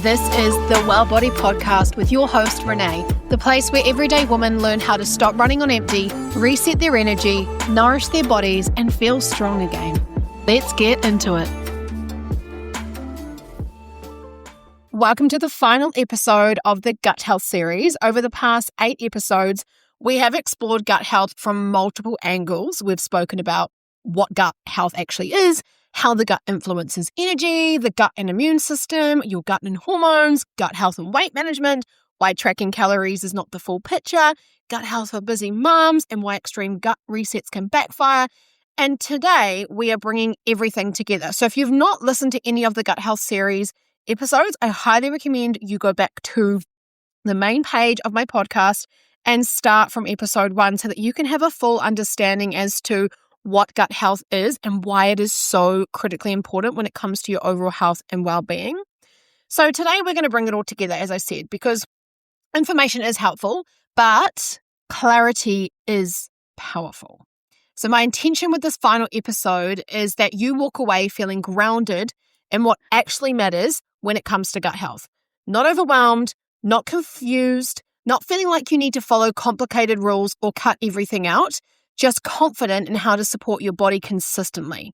This is the Well Body Podcast with your host, Renee, the place where everyday women learn how to stop running on empty, reset their energy, nourish their bodies, and feel strong again. Let's get into it. Welcome to the final episode of the Gut Health series. Over the past 8 episodes, we have explored gut health from multiple angles. We've spoken about what gut health actually is, how the gut influences energy, the gut and immune system, your gut and hormones, gut health and weight management, why tracking calories is not the full picture, gut health for busy moms, and why extreme gut resets can backfire. And today we are bringing everything together. So if you've not listened to any of the Gut Health series episodes, I highly recommend you go back to the main page of my podcast and start from episode 1 so that you can have a full understanding as to what gut health is and why it is so critically important when it comes to your overall health and well-being. So today we're going to bring it all together, as I said, because information is helpful, but clarity is powerful. So my intention with this final episode is that you walk away feeling grounded in what actually matters when it comes to gut health. Not overwhelmed, not confused, not feeling like you need to follow complicated rules or cut everything out, just confident in how to support your body consistently.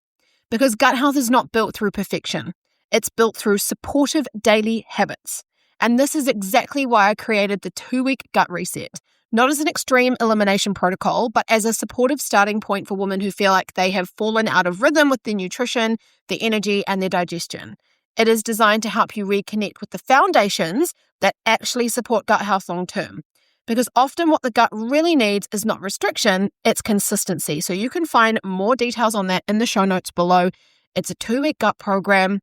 Because gut health is not built through perfection. It's built through supportive daily habits. And this is exactly why I created the 2-week gut reset, not as an extreme elimination protocol, but as a supportive starting point for women who feel like they have fallen out of rhythm with their nutrition, their energy, and their digestion. It is designed to help you reconnect with the foundations that actually support gut health long term. Because often what the gut really needs is not restriction, it's consistency. So you can find more details on that in the show notes below. It's a 2-week gut program,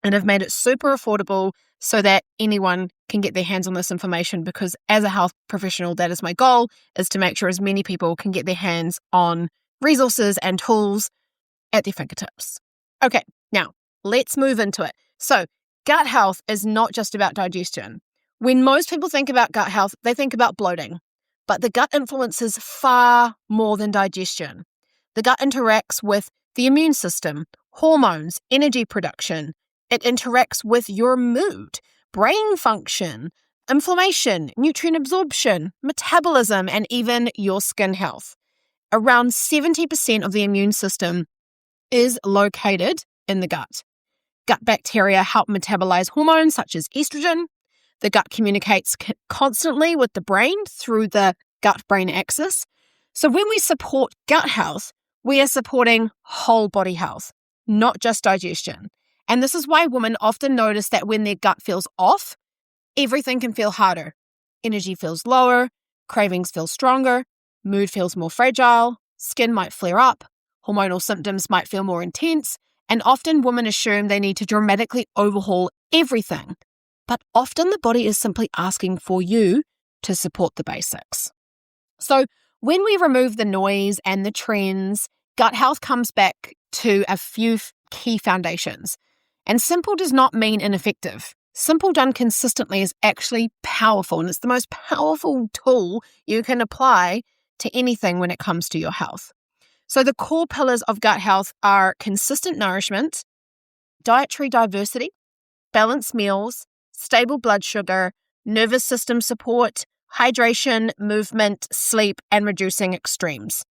and I've made it super affordable so that anyone can get their hands on this information, because as a health professional, that is my goal, is to make sure as many people can get their hands on resources and tools at their fingertips. Okay, now let's move into it. So gut health is not just about digestion. When most people think about gut health, they think about bloating, but the gut influences far more than digestion. The gut interacts with the immune system, hormones, energy production. It interacts with your mood, brain function, inflammation, nutrient absorption, metabolism, and even your skin health. Around 70% of the immune system is located in the gut. Gut bacteria help metabolize hormones such as estrogen. The gut communicates constantly with the brain through the gut-brain axis. So when we support gut health, we are supporting whole body health, not just digestion. And this is why women often notice that when their gut feels off, everything can feel harder. Energy feels lower, cravings feel stronger, mood feels more fragile, skin might flare up, hormonal symptoms might feel more intense, and often women assume they need to dramatically overhaul everything. But often the body is simply asking for you to support the basics. So when we remove the noise and the trends, gut health comes back to a few key foundations. And simple does not mean ineffective. Simple done consistently is actually powerful, and it's the most powerful tool you can apply to anything when it comes to your health. So the core pillars of gut health are consistent nourishment, dietary diversity, balanced meals, stable blood sugar, nervous system support, hydration, movement, sleep, and reducing extremes.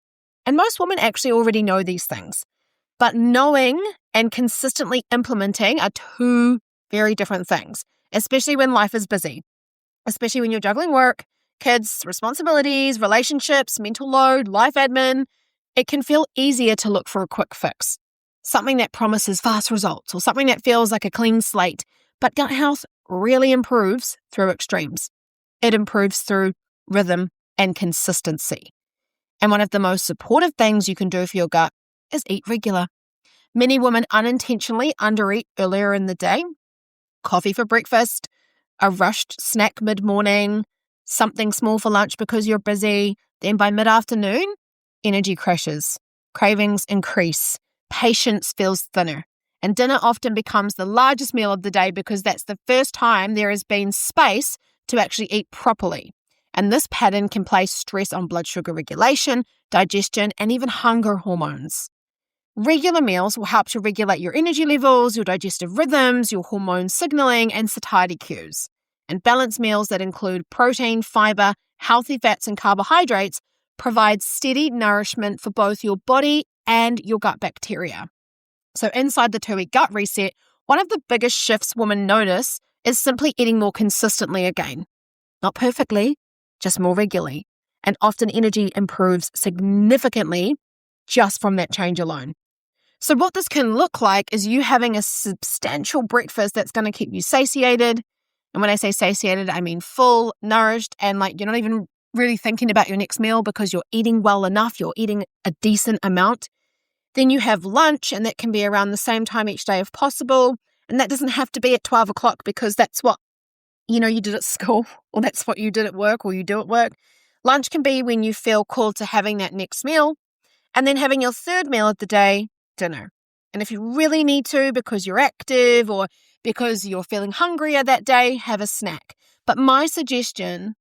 And most women actually already know these things. But knowing and consistently implementing are two very different things, especially when life is busy, especially when you're juggling work, kids, responsibilities, relationships, mental load, life admin. It can feel easier to look for a quick fix, something that promises fast results or something that feels like a clean slate. But gut health really improves through extremes. It improves through rhythm and consistency. And one of the most supportive things you can do for your gut is eat regular. Many women unintentionally undereat earlier in the day. Coffee for breakfast, a rushed snack mid-morning, something small for lunch because you're busy. Then by mid-afternoon, energy crashes, cravings increase, patience feels thinner. And dinner often becomes the largest meal of the day because that's the first time there has been space to actually eat properly. And this pattern can place stress on blood sugar regulation, digestion, and even hunger hormones. Regular meals will help to regulate your energy levels, your digestive rhythms, your hormone signaling, and satiety cues. And balanced meals that include protein, fibre, healthy fats, and carbohydrates provide steady nourishment for both your body and your gut bacteria. So inside the 2-week gut reset, one of the biggest shifts women notice is simply eating more consistently again. Not perfectly, just more regularly. And often energy improves significantly just from that change alone. So what this can look like is you having a substantial breakfast that's going to keep you satiated. And when I say satiated, I mean full, nourished, and like you're not even really thinking about your next meal because you're eating well enough, you're eating a decent amount. Then you have lunch, and that can be around the same time each day if possible. And that doesn't have to be at 12 o'clock because that's what, you did at school, or that's what you did at work, or you do at work. Lunch can be when you feel called to having that next meal, and then having your third meal of the day, dinner. And if you really need to, because you're active or because you're feeling hungrier that day, have a snack. But my suggestion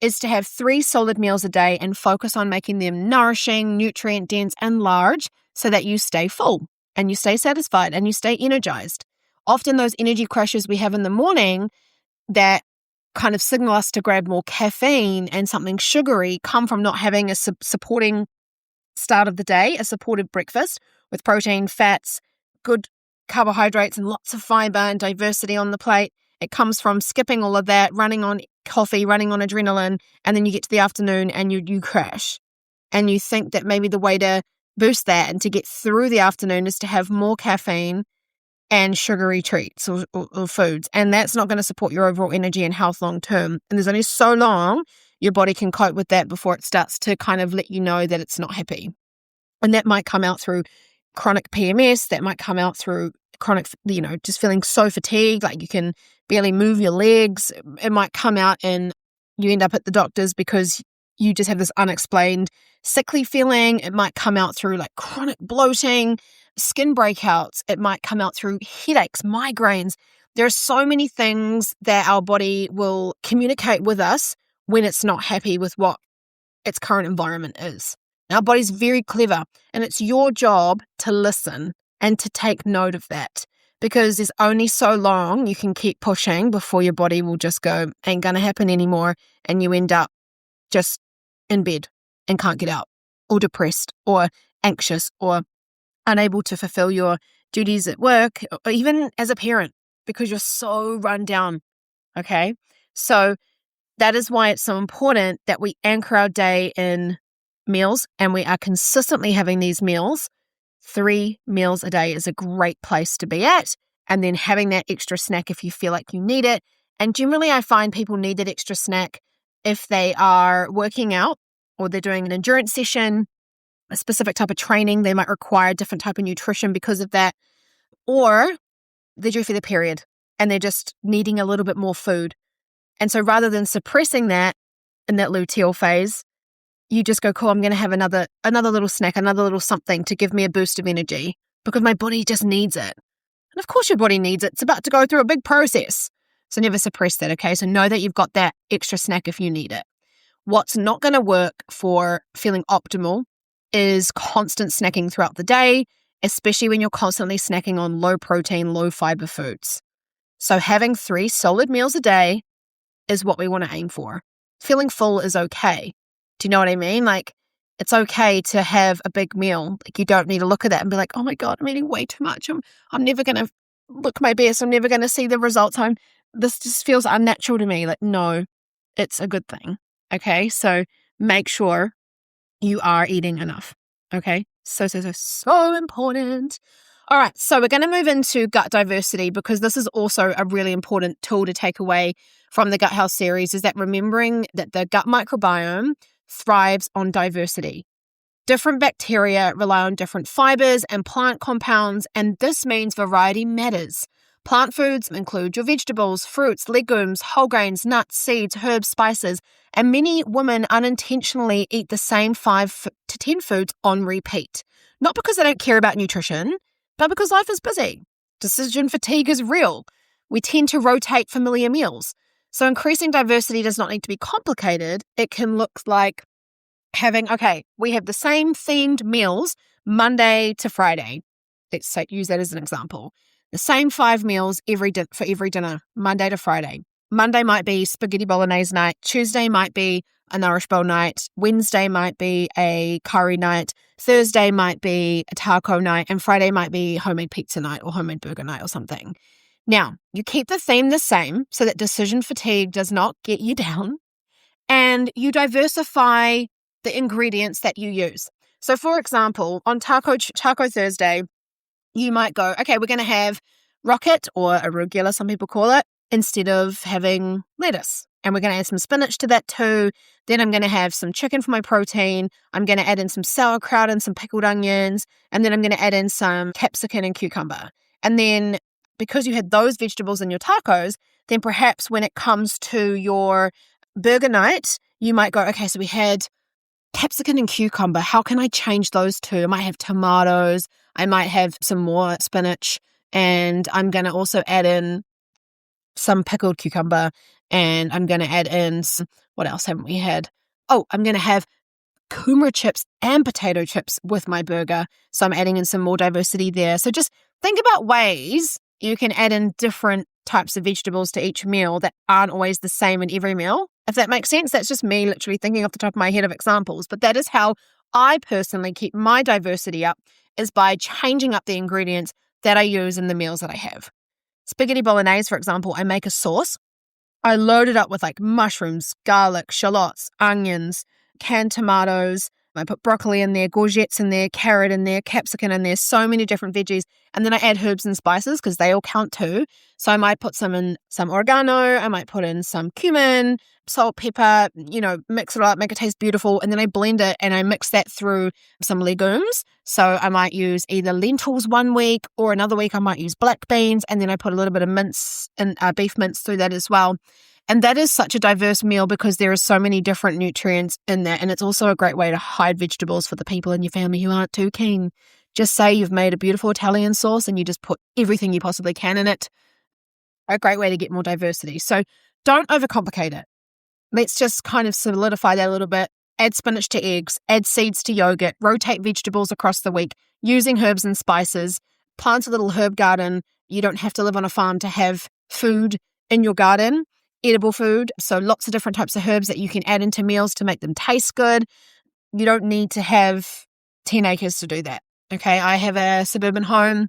is to have 3 solid meals a day and focus on making them nourishing, nutrient-dense, and large so that you stay full and you stay satisfied and you stay energized. Often those energy crashes we have in the morning that kind of signal us to grab more caffeine and something sugary come from not having a supporting start of the day, a supportive breakfast with protein, fats, good carbohydrates, and lots of fiber and diversity on the plate. It comes from skipping all of that, running on coffee, running on adrenaline, and then you get to the afternoon and you crash. And you think that maybe the way to boost that and to get through the afternoon is to have more caffeine and sugary treats or foods. And that's not going to support your overall energy and health long term. And there's only so long your body can cope with that before it starts to kind of let you know that it's not happy. And that might come out through chronic PMS, that might come out through chronic, just feeling so fatigued, like you can barely move your legs. It might come out and you end up at the doctor's because you just have this unexplained sickly feeling. It might come out through like chronic bloating, skin breakouts. It might come out through headaches, migraines. There are so many things that our body will communicate with us when it's not happy with what its current environment is. Our body's very clever, and it's your job to listen and to take note of that, because there's only so long you can keep pushing before your body will just go, ain't gonna happen anymore, and you end up just in bed and can't get out, or depressed, or anxious, or unable to fulfill your duties at work, or even as a parent, because you're so run down, okay? So that is why it's so important that we anchor our day in meals, and we are consistently having these meals. 3 meals a day is a great place to be at, and then having that extra snack if you feel like you need it. And generally I find people need that extra snack if they are working out or they're doing an endurance session, a specific type of training. They might require a different type of nutrition because of that, or they're due for their period and they're just needing a little bit more food. And so rather than suppressing that in that luteal phase, you just go, cool, I'm going to have another little snack, another little something to give me a boost of energy because my body just needs it. And of course your body needs it. It's about to go through a big process. So never suppress that, okay? So know that you've got that extra snack if you need it. What's not going to work for feeling optimal is constant snacking throughout the day, especially when you're constantly snacking on low protein, low fiber foods. So having 3 solid meals a day is what we want to aim for. Feeling full is okay. Do you know what I mean? Like, it's okay to have a big meal. Like, you don't need to look at that and be like, oh my God, I'm eating way too much. I'm never going to look my best. I'm never going to see the results. This just feels unnatural to me. Like, no, it's a good thing. Okay. So make sure you are eating enough. Okay. So important. All right. So we're going to move into gut diversity, because this is also a really important tool to take away from the gut health series, is that remembering that the gut microbiome thrives on diversity. Different bacteria rely on different fibers and plant compounds, and this means variety matters. Plant foods include your vegetables, fruits, legumes, whole grains, nuts, seeds, herbs, spices, and many women unintentionally eat the same 5 to 10 foods on repeat. Not because they don't care about nutrition, but because life is busy. Decision fatigue is real. We tend to rotate familiar meals. So increasing diversity does not need to be complicated. It can look like having, we have the same themed meals Monday to Friday. Let's say, use that as an example. The same 5 meals for every dinner, Monday to Friday. Monday might be spaghetti bolognese night. Tuesday might be a nourish bowl night. Wednesday might be a curry night. Thursday might be a taco night. And Friday might be homemade pizza night or homemade burger night or something. Now, you keep the theme the same so that decision fatigue does not get you down. And you diversify the ingredients that you use. So, for example, on Taco Thursday, you might go, okay, we're going to have rocket or arugula, some people call it, instead of having lettuce. And we're going to add some spinach to that too. Then I'm going to have some chicken for my protein. I'm going to add in some sauerkraut and some pickled onions. And then I'm going to add in some capsicum and cucumber. And then because you had those vegetables in your tacos, then perhaps when it comes to your burger night, you might go, okay, so we had capsicum and cucumber. How can I change those two? I might have tomatoes. I might have some more spinach. And I'm going to also add in some pickled cucumber. And I'm going to add in some, what else haven't we had? Oh, I'm going to have kumara chips and potato chips with my burger. So I'm adding in some more diversity there. So just think about ways you can add in different types of vegetables to each meal that aren't always the same in every meal. If that makes sense, that's just me literally thinking off the top of my head of examples. But that is how I personally keep my diversity up, is by changing up the ingredients that I use in the meals that I have. Spaghetti bolognese, for example, I make a sauce. I load it up with like mushrooms, garlic, shallots, onions, canned tomatoes. I put broccoli in there, courgettes in there, carrot in there, capsicum in there, so many different veggies. And then I add herbs and spices because they all count too. So I might put some oregano, I might put in some cumin, salt, pepper, mix it up, make it taste beautiful. And then I blend it and I mix that through some legumes. So I might use either lentils one week, or another week I might use black beans. And then I put a little bit of mince and beef mince through that as well. And that is such a diverse meal because there are so many different nutrients in that. And it's also a great way to hide vegetables for the people in your family who aren't too keen. Just say you've made a beautiful Italian sauce and you just put everything you possibly can in it. A great way to get more diversity. So don't overcomplicate it. Let's just kind of solidify that a little bit. Add spinach to eggs, add seeds to yogurt, rotate vegetables across the week, using herbs and spices, plant a little herb garden. You don't have to live on a farm to have food in your garden. Edible food, so lots of different types of herbs that you can add into meals to make them taste good. You don't need to have 10 acres to do that. Okay, I have a suburban home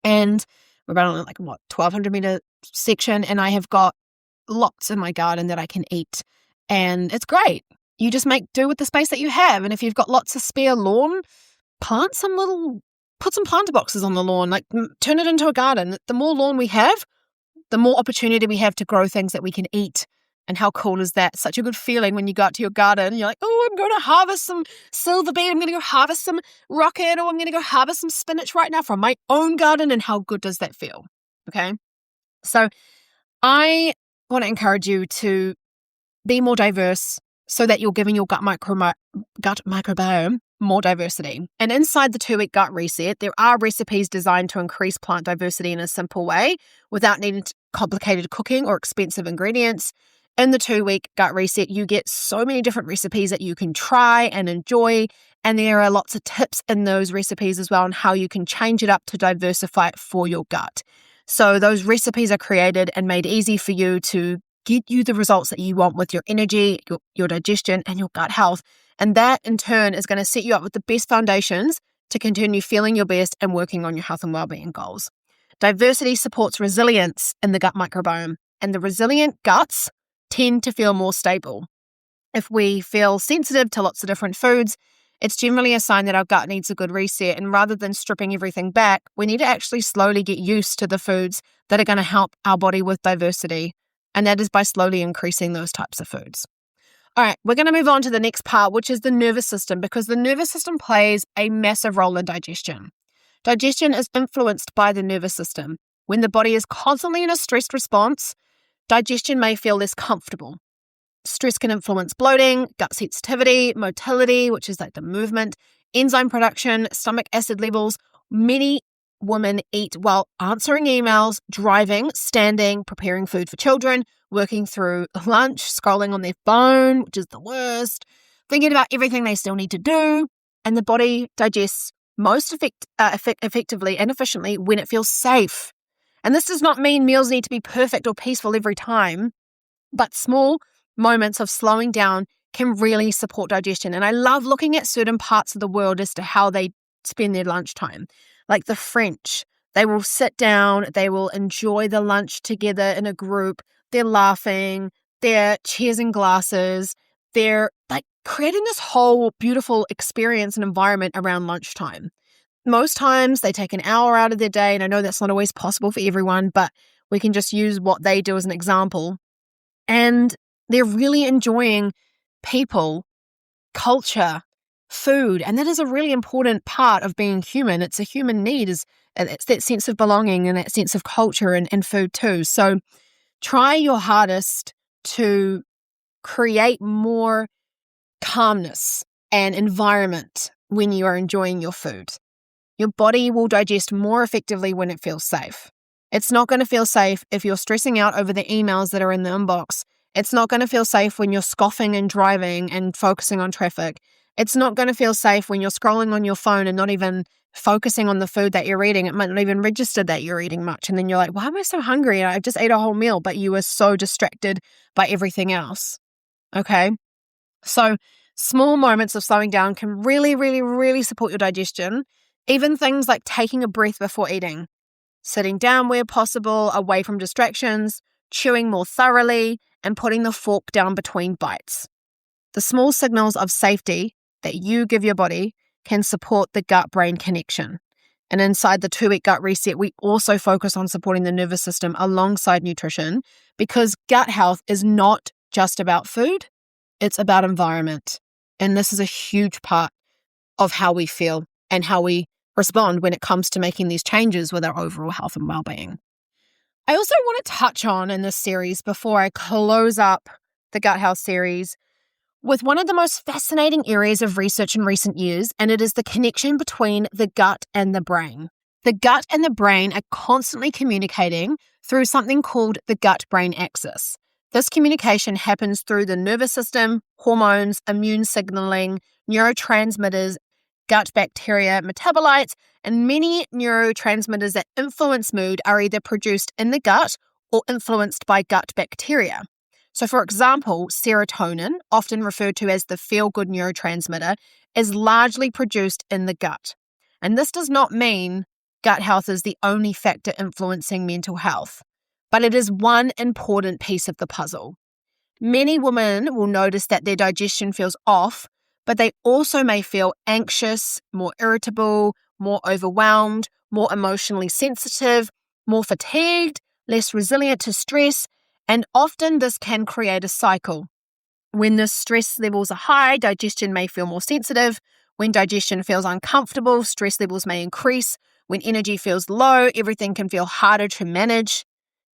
and we're about on 1,200 meter section, and I have got lots in my garden that I can eat, and it's great. You just make do with the space that you have, and if you've got lots of spare lawn, put some planter boxes on the lawn, turn it into a garden. The more lawn we have, the more opportunity we have to grow things that we can eat. And how cool is that? Such a good feeling when you go out to your garden and you're like, oh, I'm going to harvest some silver beet. I'm going to go harvest some rocket, or I'm going to go harvest some spinach right now from my own garden. And how good does that feel? Okay. So I want to encourage you to be more diverse so that you're giving your gut microbiome more diversity. And inside the 2-week gut reset, there are recipes designed to increase plant diversity in a simple way without needing complicated cooking or expensive ingredients. In the 2-week gut reset, you get so many different recipes that you can try and enjoy. And there are lots of tips in those recipes as well on how you can change it up to diversify it for your gut. So those recipes are created and made easy for you to get you the results that you want with your energy, your digestion, and your gut health. And that in turn is going to set you up with the best foundations to continue feeling your best and working on your health and well-being goals. Diversity supports resilience in the gut microbiome, and the resilient guts tend to feel more stable. If we feel sensitive to lots of different foods, it's generally a sign that our gut needs a good reset. And rather than stripping everything back, we need to actually slowly get used to the foods that are going to help our body with diversity. And that is by slowly increasing those types of foods. All right, we're going to move on to the next part, which is the nervous system, because the nervous system plays a massive role in digestion. Digestion is influenced by the nervous system. When the body is constantly in a stressed response, digestion may feel less comfortable. Stress can influence bloating, gut sensitivity, motility, which is like the movement, enzyme production, stomach acid levels. Many women eat while answering emails, driving, standing, preparing food for children, working through lunch, scrolling on their phone, which is the worst, thinking about everything they still need to do, and the body digests most effectively and efficiently when it feels safe. And this does not mean meals need to be perfect or peaceful every time, but small moments of slowing down can really support digestion. And I love looking at certain parts of the world as to how they spend their lunchtime. Like the French, they will sit down, they will enjoy the lunch together in a group, they're laughing, they're cheersing glasses, they're like creating this whole beautiful experience and environment around lunchtime. Most times they take an hour out of their day, and I know that's not always possible for everyone, but we can just use what they do as an example. And they're really enjoying people, culture, food, and that is a really important part of being human. It's a human need, it's that sense of belonging and that sense of culture and food too. So try your hardest to create more calmness and environment when you are enjoying your food. Your body will digest more effectively when it feels safe. It's not going to feel safe if you're stressing out over the emails that are in the inbox. It's not going to feel safe when you're scoffing and driving and focusing on traffic. It's not going to feel safe when you're scrolling on your phone and not even focusing on the food that you're eating. It might not even register that you're eating much. And then you're like, why am I so hungry? I just ate a whole meal, but you were so distracted by everything else. Okay? So small moments of slowing down can really, really, really support your digestion. Even things like taking a breath before eating, sitting down where possible, away from distractions, chewing more thoroughly, and putting the fork down between bites. The small signals of safety that you give your body can support the gut-brain connection. And inside the 2-week gut reset, we also focus on supporting the nervous system alongside nutrition, because gut health is not just about food, it's about environment. And this is a huge part of how we feel and how we respond when it comes to making these changes with our overall health and well-being. I also want to touch on in this series, before I close up the gut health series, with one of the most fascinating areas of research in recent years, and it is the connection between the gut and the brain. The gut and the brain are constantly communicating through something called the gut-brain axis. This communication happens through the nervous system, hormones, immune signaling, neurotransmitters, gut bacteria, metabolites, and many neurotransmitters that influence mood are either produced in the gut or influenced by gut bacteria. So, for example, serotonin, often referred to as the feel-good neurotransmitter, is largely produced in the gut. And this does not mean gut health is the only factor influencing mental health, but it is one important piece of the puzzle. Many women will notice that their digestion feels off, but they also may feel anxious, more irritable, more overwhelmed, more emotionally sensitive, more fatigued, less resilient to stress, and often this can create a cycle. When the stress levels are high, digestion may feel more sensitive. When digestion feels uncomfortable, stress levels may increase. When energy feels low, everything can feel harder to manage.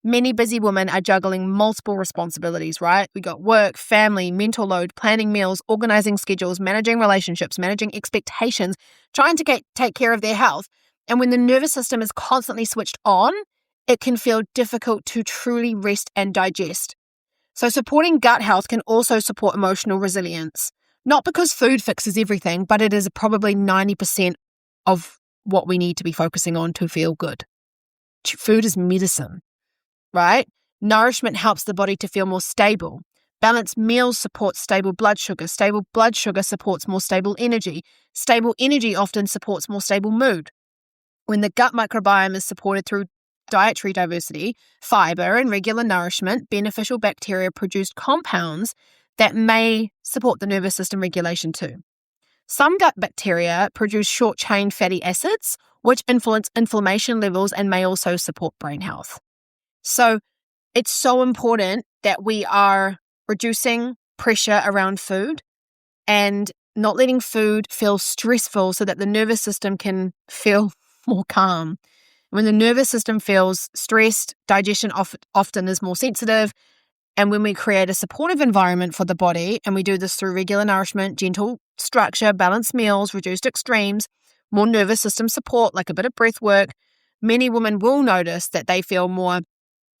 Many busy women are juggling multiple responsibilities, right? We got work, family, mental load, planning meals, organizing schedules, managing relationships, managing expectations, trying to take care of their health. And when the nervous system is constantly switched on, it can feel difficult to truly rest and digest. So supporting gut health can also support emotional resilience. Not because food fixes everything, but it is probably 90% of what we need to be focusing on to feel good. Food is medicine. Right? Nourishment helps the body to feel more stable. Balanced meals support stable blood sugar. Stable blood sugar supports more stable energy. Stable energy often supports more stable mood. When the gut microbiome is supported through dietary diversity, fibre, and regular nourishment, beneficial bacteria produce compounds that may support the nervous system regulation too. Some gut bacteria produce short-chain fatty acids, which influence inflammation levels and may also support brain health. So it's so important that we are reducing pressure around food and not letting food feel stressful so that the nervous system can feel more calm. When the nervous system feels stressed, digestion often is more sensitive. And when we create a supportive environment for the body, and we do this through regular nourishment, gentle structure, balanced meals, reduced extremes, more nervous system support, like a bit of breath work, many women will notice that they feel more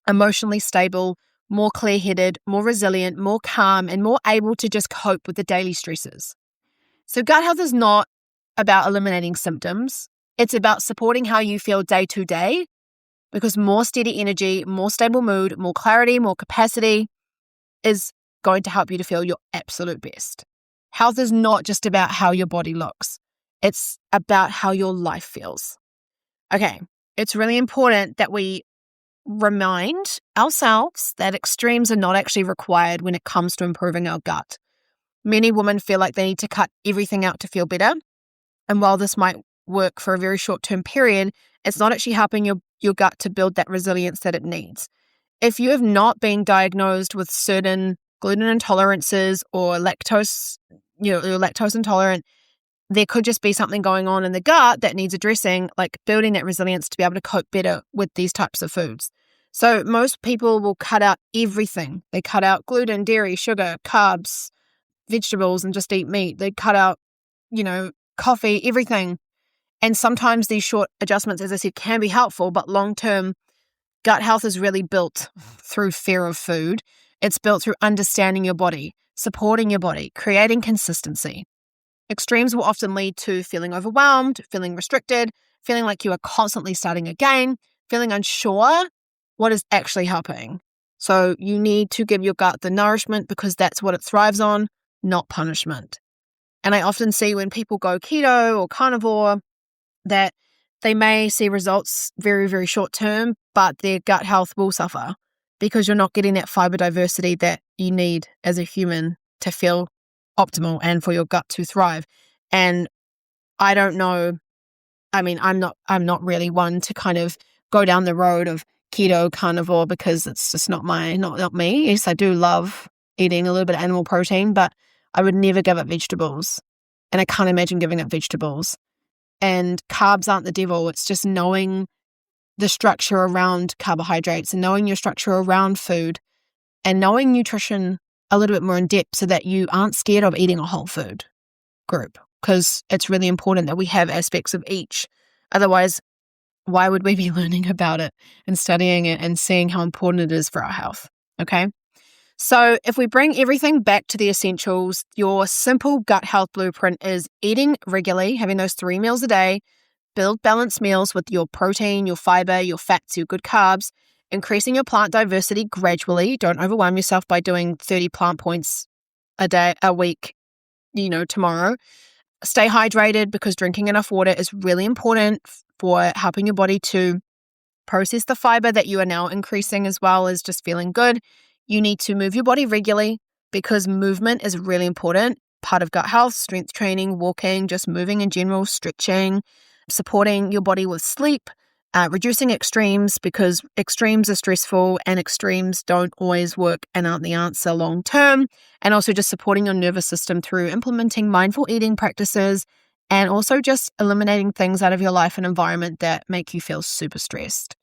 emotionally stable, more clear-headed, more resilient, more calm, and more able to just cope with the daily stresses. So gut health is not about eliminating symptoms. It's about supporting how you feel day to day, because more steady energy, more stable mood, more clarity, more capacity is going to help you to feel your absolute best. Health is not just about how your body looks. It's about how your life feels. Okay, it's really important that we remind ourselves that extremes are not actually required when it comes to improving our gut. Many women feel like they need to cut everything out to feel better. And while this might work for a very short-term period, it's not actually helping your gut to build that resilience that it needs. If you have not been diagnosed with certain gluten intolerances or lactose, you're lactose intolerant, there could just be something going on in the gut that needs addressing, like building that resilience to be able to cope better with these types of foods. So most people will cut out everything. They cut out gluten, dairy, sugar, carbs, vegetables, and just eat meat. They cut out, coffee, everything. And sometimes these short adjustments, as I said, can be helpful, but long-term gut health is really built through fear of food. It's built through understanding your body, supporting your body, creating consistency. Extremes will often lead to feeling overwhelmed, feeling restricted, feeling like you are constantly starting again, feeling unsure what is actually happening. So you need to give your gut the nourishment because that's what it thrives on, not punishment. And I often see when people go keto or carnivore that they may see results very, very short term, but their gut health will suffer because you're not getting that fibre diversity that you need as a human to feel optimal and for your gut to thrive. And I don't know, I'm not really one to kind of go down the road of keto carnivore because it's just not me. Yes, I do love eating a little bit of animal protein, but I would never give up vegetables. And I can't imagine giving up vegetables. And carbs aren't the devil. It's just knowing the structure around carbohydrates and knowing your structure around food and knowing nutrition a little bit more in depth so that you aren't scared of eating a whole food group, because it's really important that we have aspects of each. Otherwise, why would we be learning about it and studying it and seeing how important it is for our health? Okay. So if we bring everything back to the essentials, your simple gut health blueprint is eating regularly, having those 3 meals a day, build balanced meals with your protein, your fiber, your fats, your good carbs, increasing your plant diversity gradually. Don't overwhelm yourself by doing 30 plant points a week, tomorrow. Stay hydrated because drinking enough water is really important for helping your body to process the fiber that you are now increasing, as well as just feeling good. You need to move your body regularly because movement is really important. Part of gut health, strength training, walking, just moving in general, stretching, supporting your body with sleep, reducing extremes because extremes are stressful and extremes don't always work and aren't the answer long term. And also just supporting your nervous system through implementing mindful eating practices and also just eliminating things out of your life and environment that make you feel super stressed.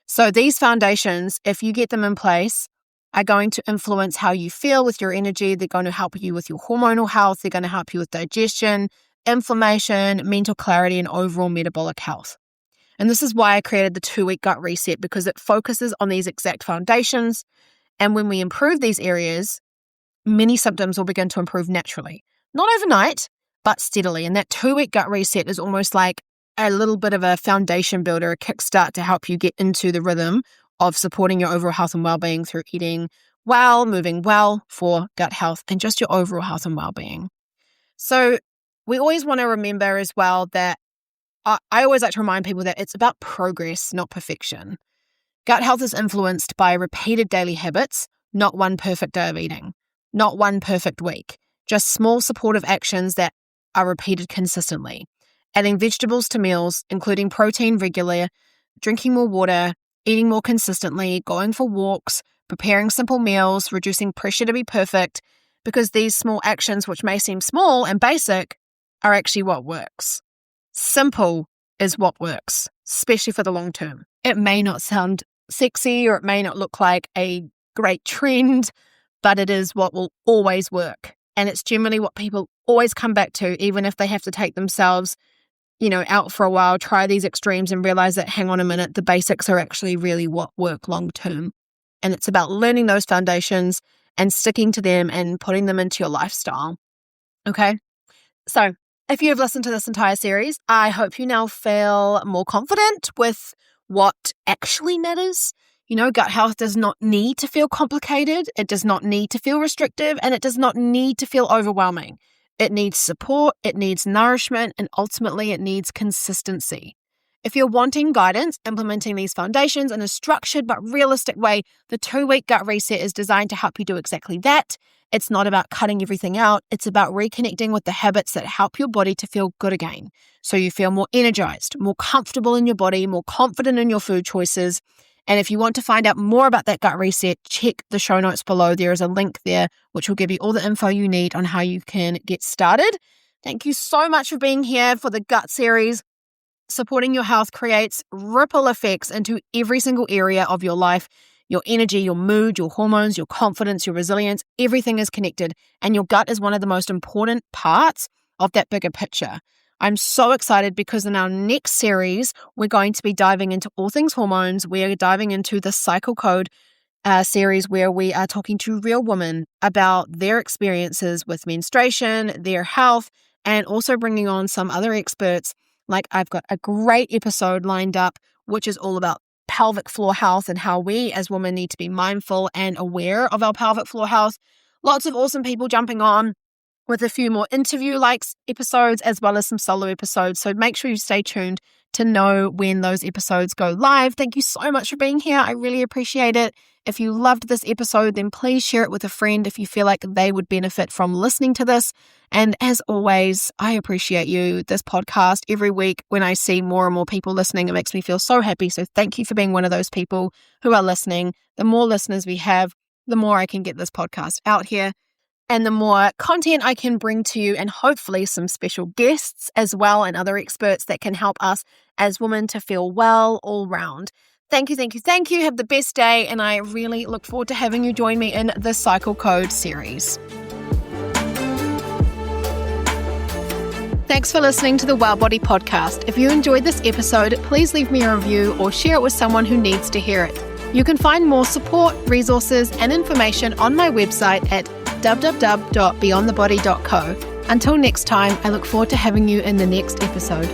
So these foundations, if you get them in place, are going to influence how you feel with your energy. They're going to help you with your hormonal health. They're going to help you with digestion, inflammation, mental clarity, and overall metabolic health. And this is why I created the 2-week gut reset, because it focuses on these exact foundations. And when we improve these areas, many symptoms will begin to improve naturally. Not overnight, but steadily. And that 2-week gut reset is almost like a little bit of a foundation builder, a kickstart to help you get into the rhythm of supporting your overall health and well-being through eating well, moving well for gut health, and just your overall health and well-being. So we always want to remember as well that I always like to remind people that it's about progress, not perfection. Gut health is influenced by repeated daily habits, not one perfect day of eating, not one perfect week, just small supportive actions that are repeated consistently. Adding vegetables to meals, including protein regularly, drinking more water, eating more consistently, going for walks, preparing simple meals, reducing pressure to be perfect, because these small actions, which may seem small and basic, are actually what works. Simple is what works, especially for the long term. It may not sound sexy or it may not look like a great trend, but it is what will always work. And it's generally what people always come back to, even if they have to take themselves out for a while, try these extremes and realize that, hang on a minute, the basics are actually really what work long term. And it's about learning those foundations and sticking to them and putting them into your lifestyle. Okay. So If you have listened to this entire series, I hope you now feel more confident with what actually matters. Gut health does not need to feel complicated. It does not need to feel restrictive, and it does not need to feel overwhelming. It needs support, it needs nourishment, and ultimately it needs consistency. If you're wanting guidance implementing these foundations in a structured but realistic way, the 2-week gut reset is designed to help you do exactly that. It's not about cutting everything out. It's about reconnecting with the habits that help your body to feel good again. So you feel more energized, more comfortable in your body, more confident in your food choices. And if you want to find out more about that gut reset, check the show notes below. There is a link there which will give you all the info you need on how you can get started. Thank you so much for being here for the gut series. Supporting your health creates ripple effects into every single area of your life. Your energy, your mood, your hormones, your confidence, your resilience, everything is connected. And your gut is one of the most important parts of that bigger picture. I'm so excited because in our next series, we're going to be diving into all things hormones. We're diving into the Cycle Code series where we are talking to real women about their experiences with menstruation, their health, and also bringing on some other experts. Like I've got a great episode lined up, which is all about pelvic floor health and how we as women need to be mindful and aware of our pelvic floor health. Lots of awesome people jumping on with a few more interview-like episodes as well as some solo episodes. So make sure you stay tuned to know when those episodes go live. Thank you so much for being here. I really appreciate it. If you loved this episode, then please share it with a friend if you feel like they would benefit from listening to this. And as always, I appreciate you. This podcast every week, when I see more and more people listening, it makes me feel so happy. So thank you for being one of those people who are listening. The more listeners we have, the more I can get this podcast out here and the more content I can bring to you, and hopefully some special guests as well and other experts that can help us as women to feel well all round. Thank you, thank you, thank you. Have the best day, and I really look forward to having you join me in the Cycle Code series. Thanks for listening to the Well Body Podcast. If you enjoyed this episode, please leave me a review or share it with someone who needs to hear it. You can find more support, resources, and information on my website at www.beyondthebody.co. Until next time, I look forward to having you in the next episode.